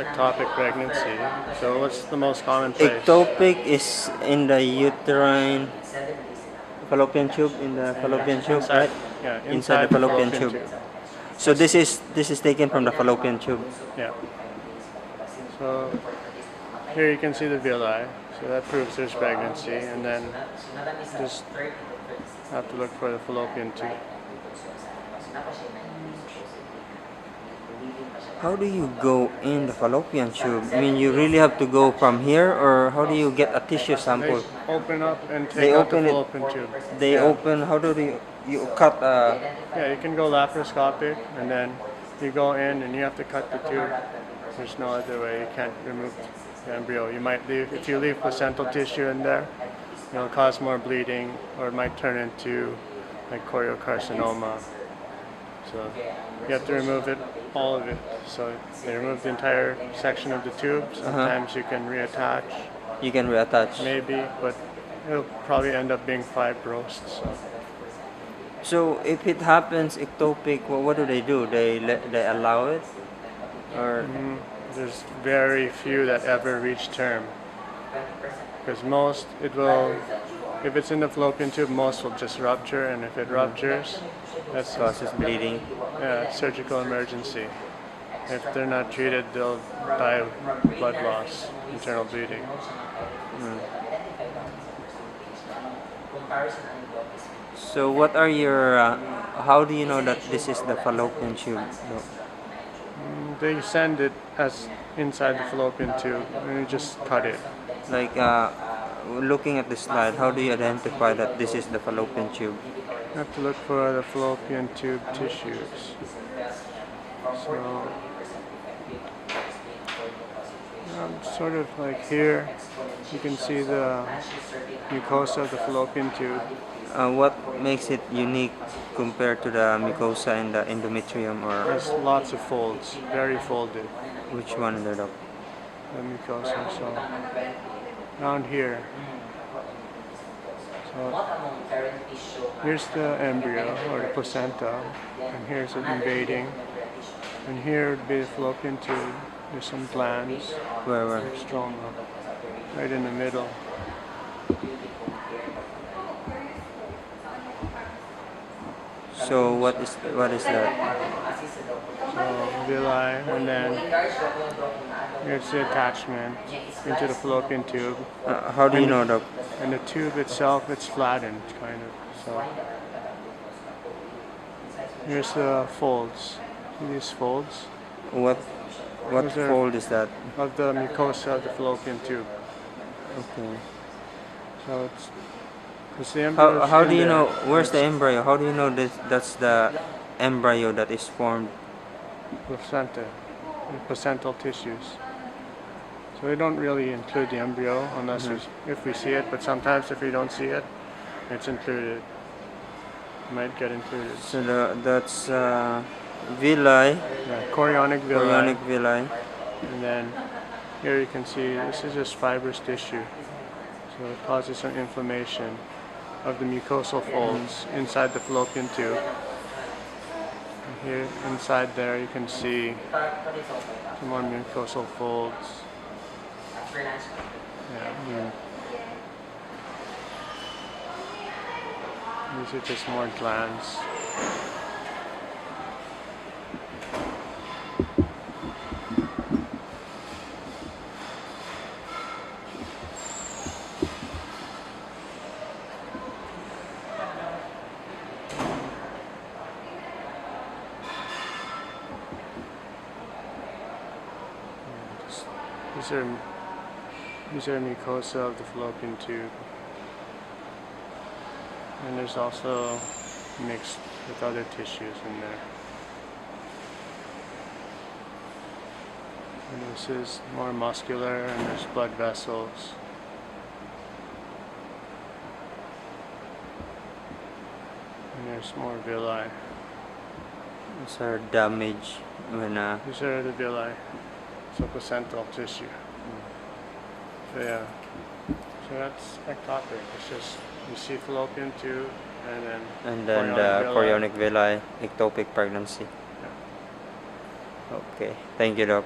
Ectopic pregnancy. So what's the most common place? Ectopic is in the uterine fallopian tube, Inside, right? yeah, Inside the inside the fallopian fallopian tube. tube. So this is taken from the fallopian tube. Yeah. So here you can see the villi. So that proves there's pregnancy, and then just have to look for the fallopian tube. How do you go in the fallopian tube? I mean, you really have to go from here, or how do you get a tissue They sample? open up and They take out the open it. fallopian tube. They Yeah. open. How do you cut? Yeah, you can go laparoscopic, and then you go in and you have to cut the tube. There's no other way. You can't remove the embryo. You might leave, if you leave placental tissue in there, it'll cause more bleeding, or it might turn into like choriocarcinoma. So you have to remove it, all of it. So they remove the entire section of the tube. Sometimes you can reattach, You can reattach. maybe, but it'll probably end up being fibrosed. So if it happens ectopic, what do? They allow it, or There's very few that ever reach term, because most it will, if it's in the fallopian tube, most will just rupture, and if it ruptures, that's causes bleeding. surgical emergency. If they're not treated, they'll die of blood loss, internal bleeding. So what are your? How do you know that this is the fallopian tube? No. They send it as inside the fallopian tube, and you just cut it. Like looking at the slide, how do you identify that this is the fallopian tube? You have to look for the fallopian tube tissues. So, sort of like here, you can see the mucosa of the fallopian tube. What makes it unique compared to the mucosa and the endometrium, or There's lots of folds, very folded, which one is it? the mucosa. So, around here. So, here's the embryo, or the placenta, and here's it invading. And here would be the fallopian tube. There's some glands, Where? stroma, right in the middle. So what is that? So villi, and then here's the attachment into the fallopian tube. How do you know, Doc? And the tube itself, it's flattened, kind of. So here's the folds. See these folds What Those are- fold is that? of the mucosa of the fallopian tube. Okay. So it's the embryo. How do you know? Where's the embryo? How do you know that's the embryo that is formed? Placenta, the placental tissues. So we don't really include the embryo unless if we see it, but sometimes if we don't see it, it's included. It might get included. So that's villi, Yeah, chorionic villi. chorionic villi. And then here you can see this is just fibrous tissue. So it causes some inflammation of the mucosal folds inside the fallopian tube. And here inside there you can see some more mucosal folds. Yeah. These are just more glands. These are mucosa of the fallopian tube. And there's also mixed with other tissues in there. And this is more muscular, and there's blood vessels. And there's more villi. These are damaged when These are the villi, so placental tissue. So yeah, so that's ectopic. It's just you see fallopian tube, and then the chorionic villi. chorionic villi, ectopic pregnancy. Okay, thank you, Doc.